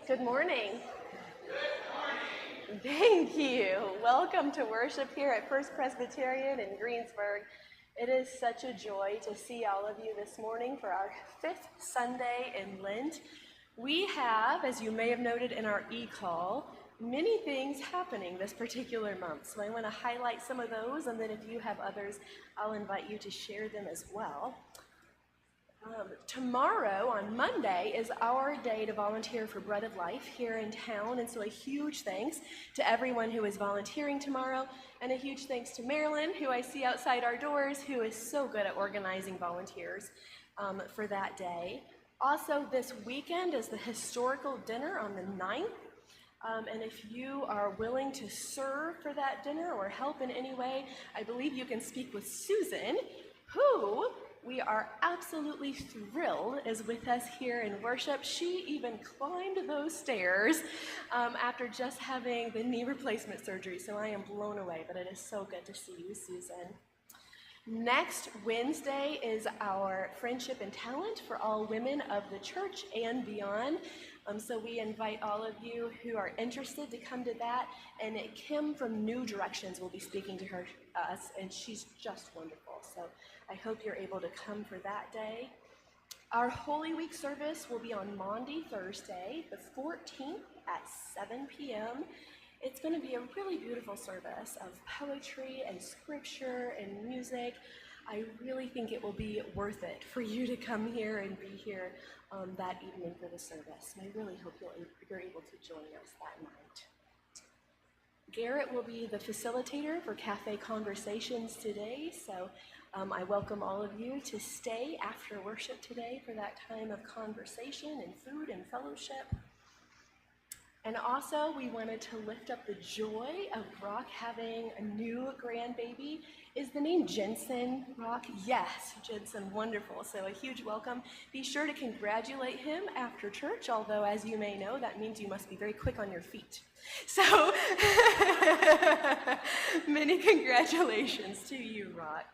Good morning. Thank you. Welcome to worship here at First Presbyterian in Greensburg. It is such a joy to see all of you this morning for our fifth Sunday in Lent. We have, as you may have noted in our e-call, many things happening this particular month. So I want to highlight some of those, and then if you have others, I'll invite you to share them as well. Tomorrow, on Monday, is our day to volunteer for Bread of Life here in town, and so a huge thanks to everyone who is volunteering tomorrow, and a huge thanks to Marilyn, who I see outside our doors, who is so good at organizing volunteers for that day. Also, this weekend is the historical dinner on the 9th, and if you are willing to serve for that dinner or help in any way, I believe you can speak with Susan, who we are absolutely thrilled is with us here in worship. She even climbed those stairs after just having the knee replacement surgery, so I am blown away, but it is so good to see you, Susan. Next Wednesday is our Friendship and Talent for all women of the church and beyond. So we invite all of you who are interested to come to that, and Kim from New Directions will be speaking to us, and she's just wonderful. So I hope you're able to come for that day. Our Holy Week service will be on Maundy Thursday, the 14th at 7 p.m. It's going to be a really beautiful service of poetry and scripture and music. I really think it will be worth it for you to come here and be here that evening for the service. And I really hope you're able to join us that night. Garrett will be the facilitator for Cafe Conversations today, so I welcome all of you to stay after worship today for that time of conversation and food and fellowship. And also, we wanted to lift up the joy of Brock having a new grandbaby. Is the name Jensen, Brock? Yes, Jensen, wonderful. So a huge welcome. Be sure to congratulate him after church, although as you may know, that means you must be very quick on your feet. So many congratulations to you, Brock.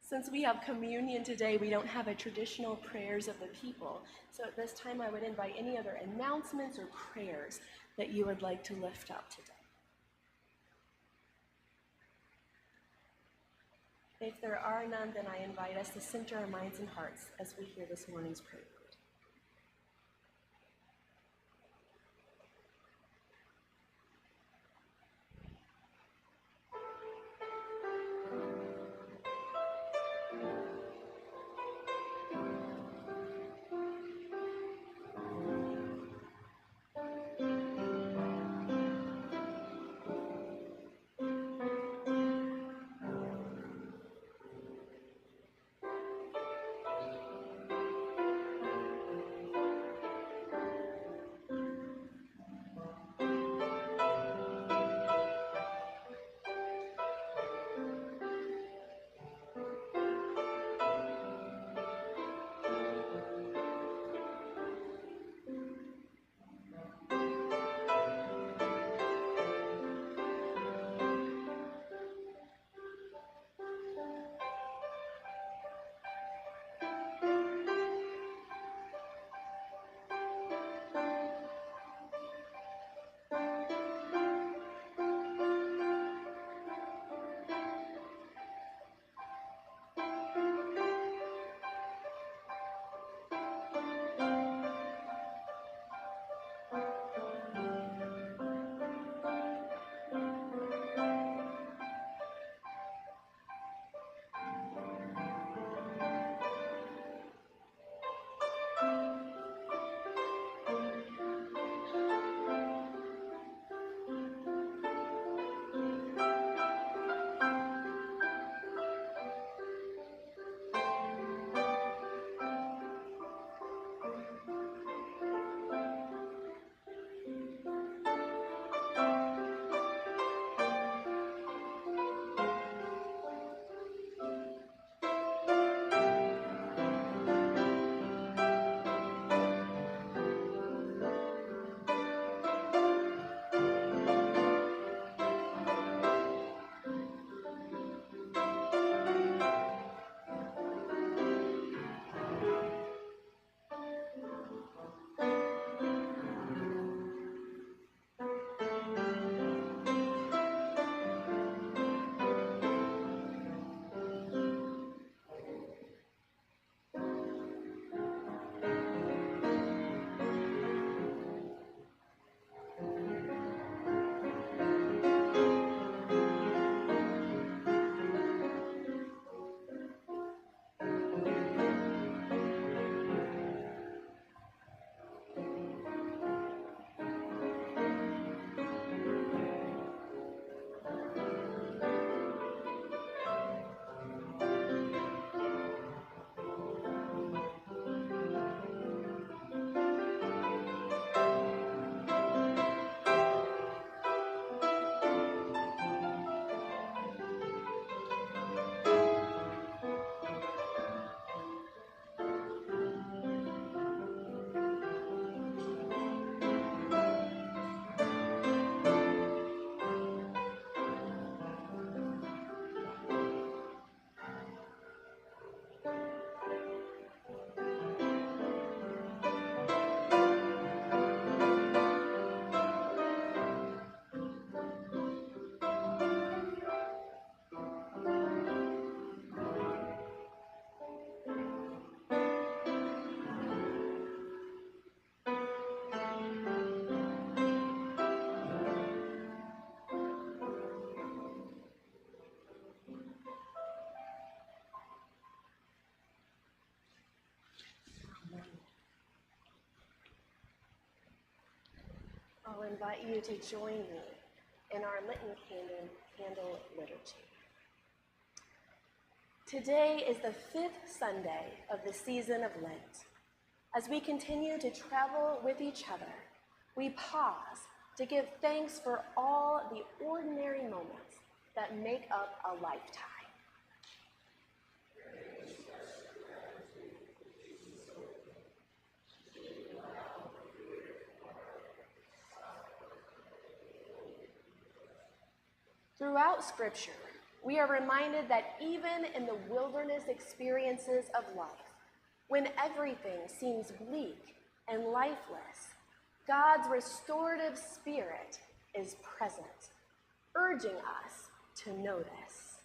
Since we have communion today, we don't have a traditional prayers of the people. So at this time, I would invite any other announcements or prayers that you would like to lift up today. If there are none, then I invite us to center our minds and hearts as we hear this morning's prayer. I'll invite you to join me in our Litany Candle liturgy. Today is the 5th Sunday of the season of Lent. As we continue to travel with each other, we pause to give thanks for all the ordinary moments that make up a lifetime. Throughout Scripture, we are reminded that even in the wilderness experiences of life, when everything seems bleak and lifeless, God's restorative spirit is present, urging us to notice.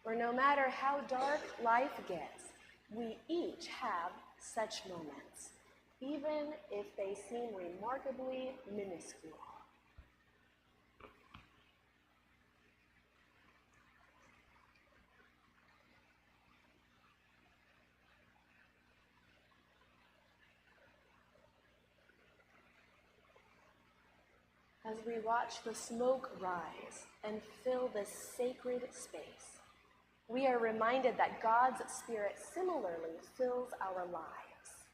For no matter how dark life gets, we each have such moments, even if they seem remarkably minuscule. As we watch the smoke rise and fill this sacred space, we are reminded that God's Spirit similarly fills our lives.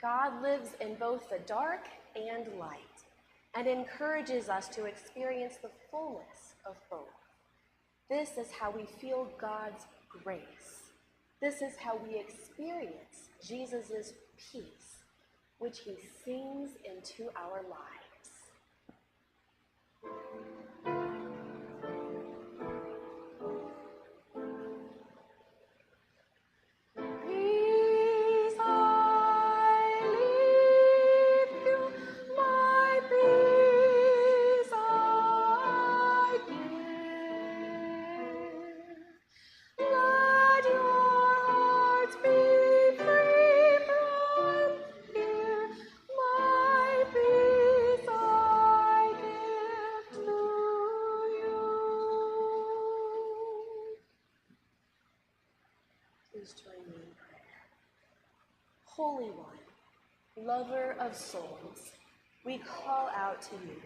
God lives in both the dark and light and encourages us to experience the fullness of both. This is how we feel God's grace. This is how we experience Jesus' peace, which he sings into our lives. Please join me in prayer. Holy One, lover of souls, we call out to you.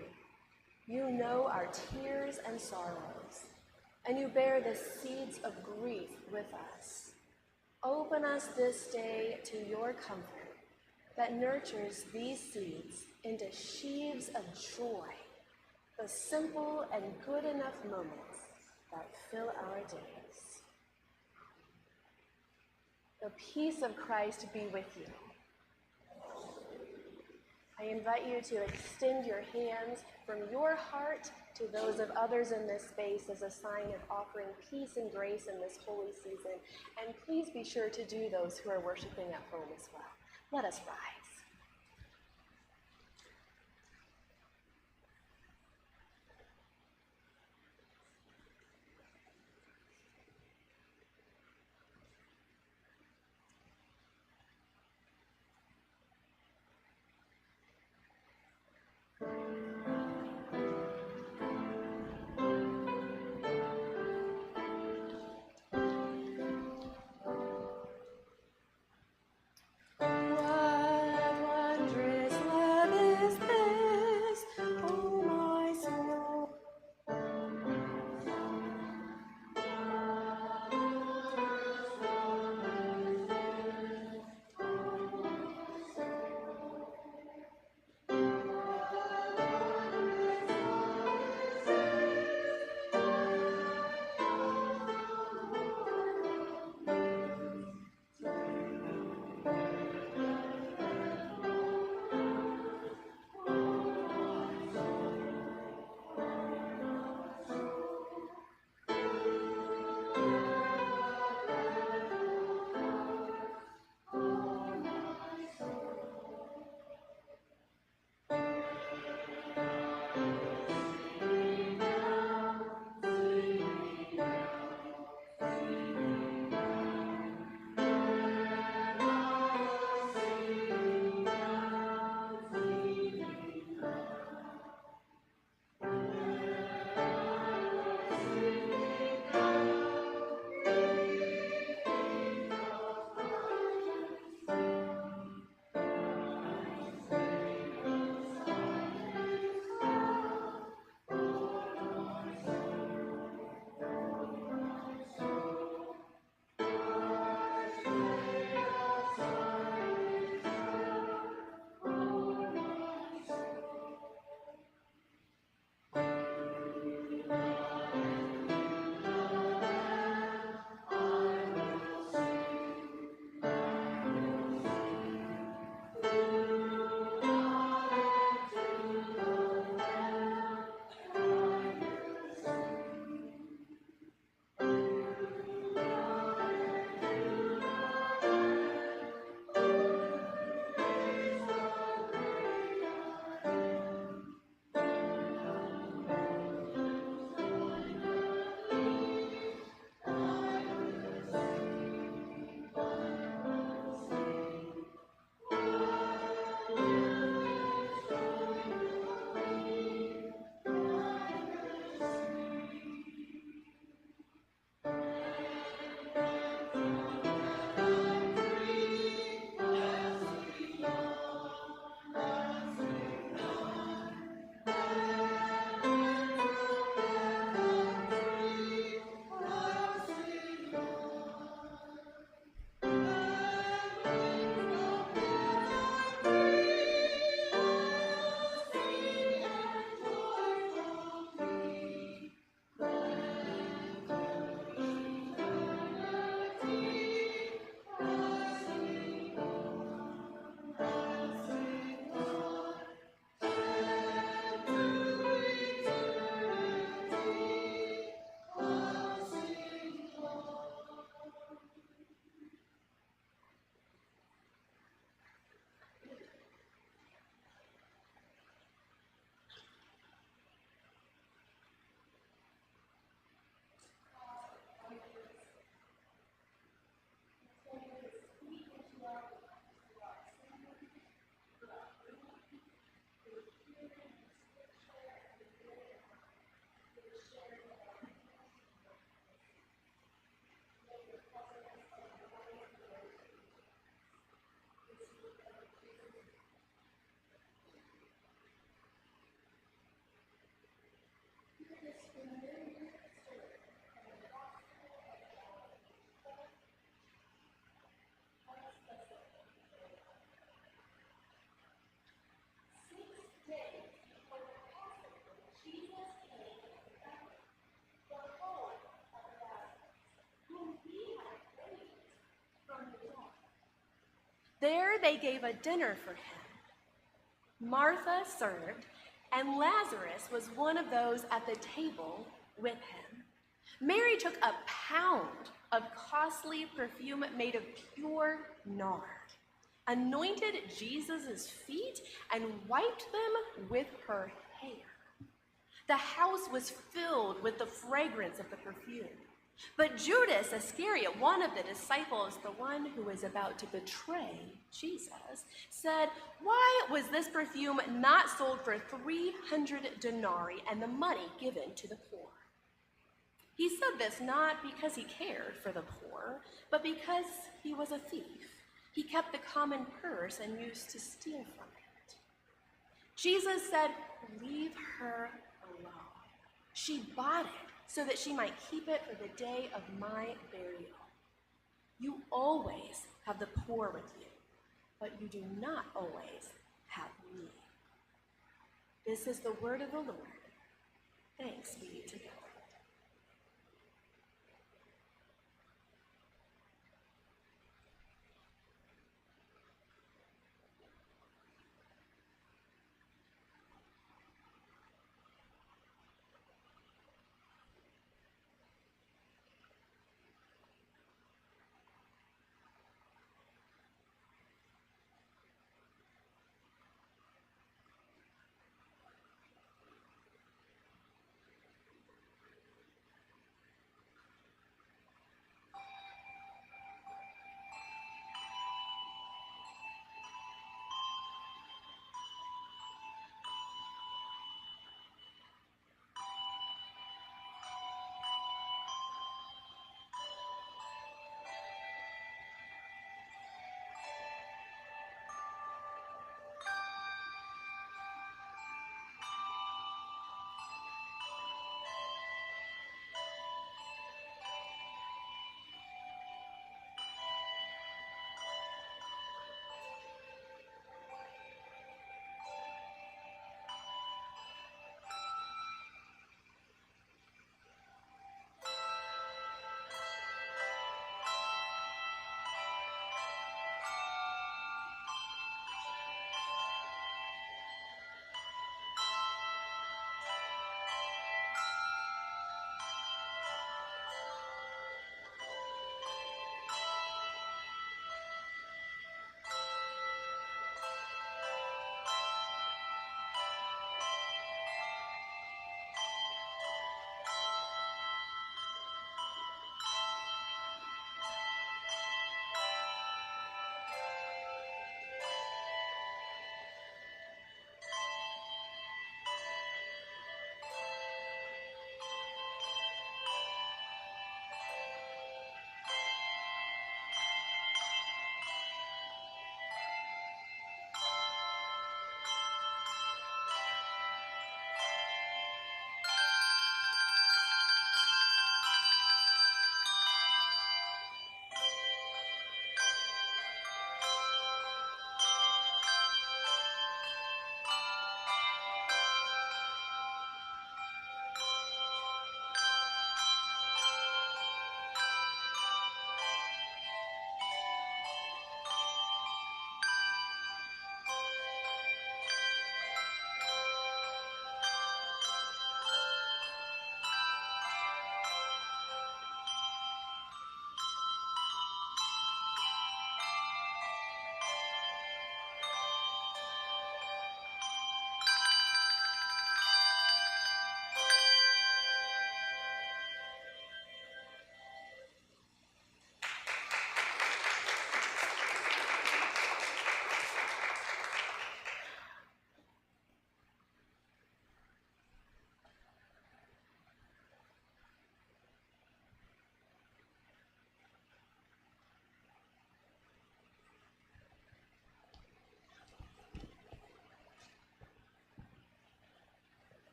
You know our tears and sorrows, and you bear the seeds of grief with us. Open us this day to your comfort that nurtures these seeds into sheaves of joy, the simple and good enough moments that fill our days. The peace of Christ be with you. I invite you to extend your hands from your heart to those of others in this space as a sign of offering peace and grace in this holy season. And please be sure to do those who are worshiping at home as well. Let us rise. What There they gave a dinner for him. Martha served, and Lazarus was one of those at the table with him. Mary took a pound of costly perfume made of pure nard, anointed Jesus' feet, and wiped them with her hair. The house was filled with the fragrance of the perfume. But Judas Iscariot, one of the disciples, the one who was about to betray Jesus, said, "Why was this perfume not sold for 300 denarii and the money given to the poor?" He said this not because he cared for the poor, but because he was a thief. He kept the common purse and used to steal from it. Jesus said, "Leave her alone. She bought it so that she might keep it for the day of my burial. You always have the poor with you, but you do not always have me." This is the word of the Lord. Thanks be to God.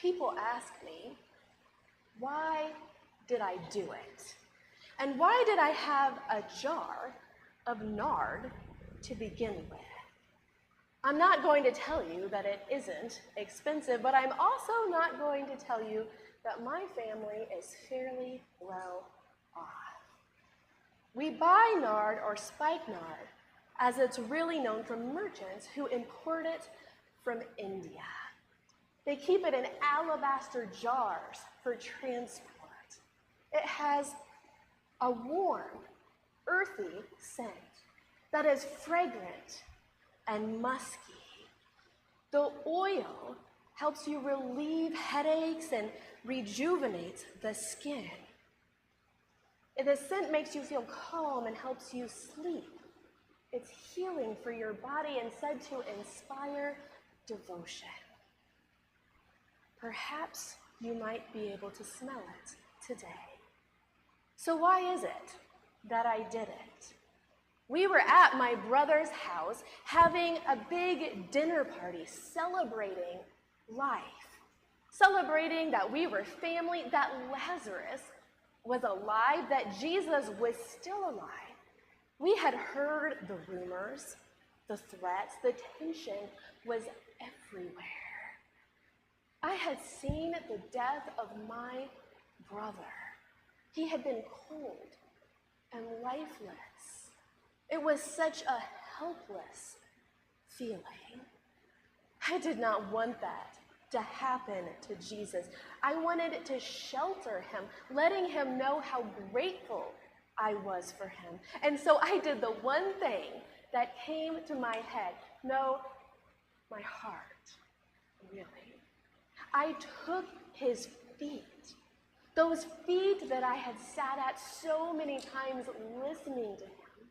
People ask me, why did I do it? And why did I have a jar of nard to begin with? I'm not going to tell you that it isn't expensive, but I'm also not going to tell you that my family is fairly well off. We buy nard or spikenard, as it's really known, from merchants who import it from India. They keep it in alabaster jars for transport. It has a warm, earthy scent that is fragrant and musky. The oil helps you relieve headaches and rejuvenates the skin. The scent makes you feel calm and helps you sleep. It's healing for your body and said to inspire devotion. Perhaps you might be able to smell it today. So why is it that I did it? We were at my brother's house having a big dinner party celebrating life, celebrating that we were family, that Lazarus was alive, that Jesus was still alive. We had heard the rumors, the threats, the tension was everywhere. I had seen the death of my brother. He had been cold and lifeless. It was such a helpless feeling. I did not want that to happen to Jesus. I wanted to shelter him, letting him know how grateful I was for him. And so I did the one thing that came to my head. No, my heart, really. I took his feet, those feet that I had sat at so many times listening to him,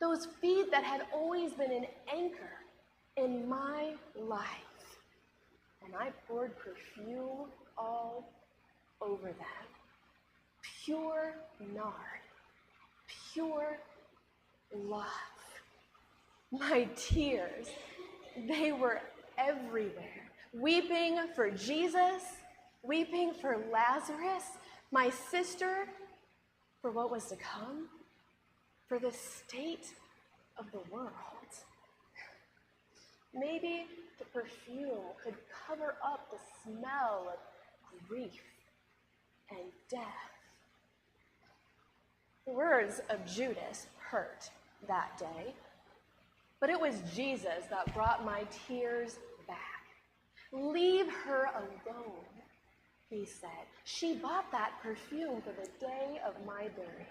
those feet that had always been an anchor in my life. And I poured perfume all over them. Pure nard, pure love. My tears, they were everywhere. Weeping for Jesus, weeping for Lazarus, my sister, for what was to come, for the state of the world. Maybe the perfume could cover up the smell of grief and death. The words of Judas hurt that day, but it was Jesus that brought my tears back. Leave her alone, he said. She bought that perfume for the day of my burial.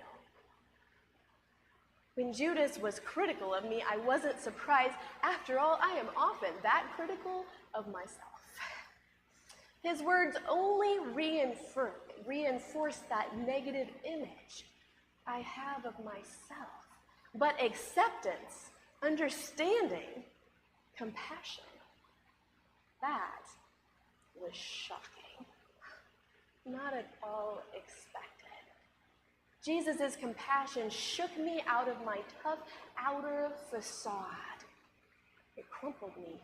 When Judas was critical of me, I wasn't surprised. After all, I am often that critical of myself. His words only reinforce that negative image I have of myself. But acceptance, understanding, compassion, that was shocking. Not at all expected. Jesus' compassion shook me out of my tough outer facade. It crumpled me,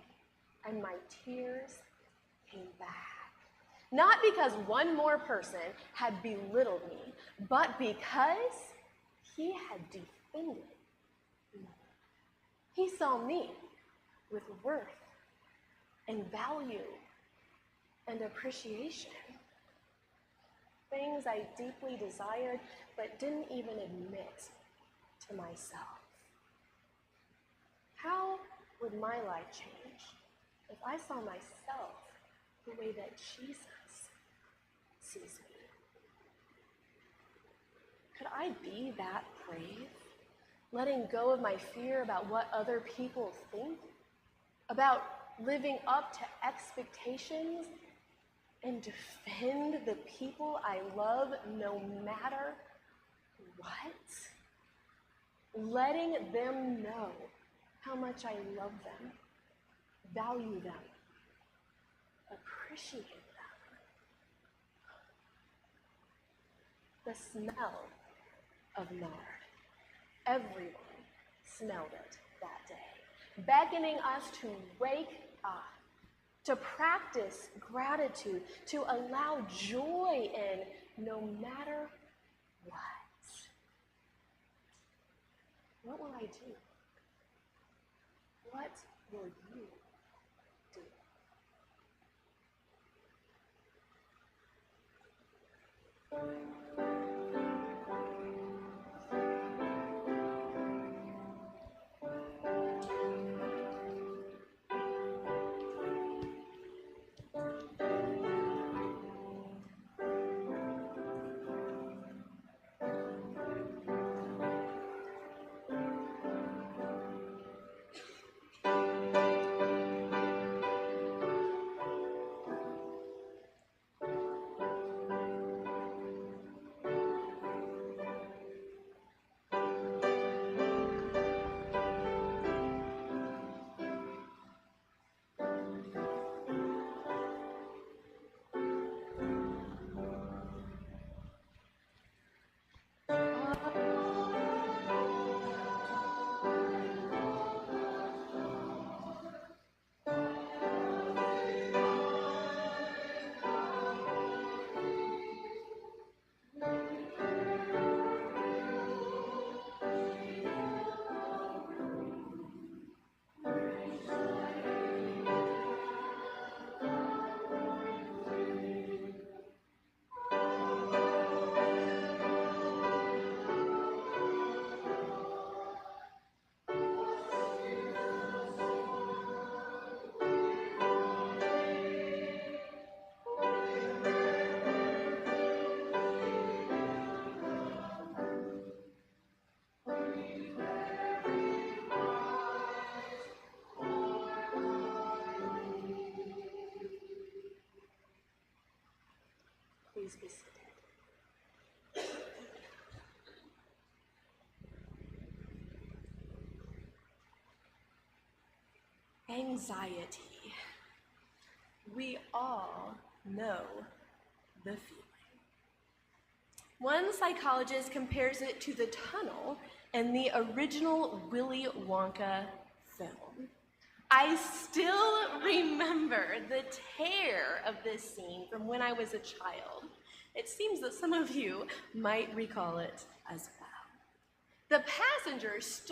and my tears came back. Not because one more person had belittled me, but because he had defended me. He saw me with worth and value and appreciation. Things I deeply desired but didn't even admit to myself. How would my life change if I saw myself the way that Jesus sees me? Could I be that brave, letting go of my fear about what other people think, about living up to expectations, and defend the people I love no matter what? Letting them know how much I love them, value them, appreciate them. The smell of nard. Everyone smelled it that day, beckoning us to wake up, to practice gratitude, to allow joy in no matter what. What will I do? What will you do? Please be seated. Anxiety. We all know the feeling. One psychologist compares it to the tunnel in the original Willy Wonka film. I still remember the terror of this scene from when I was a child. It seems that some of you might recall it as well. The passengers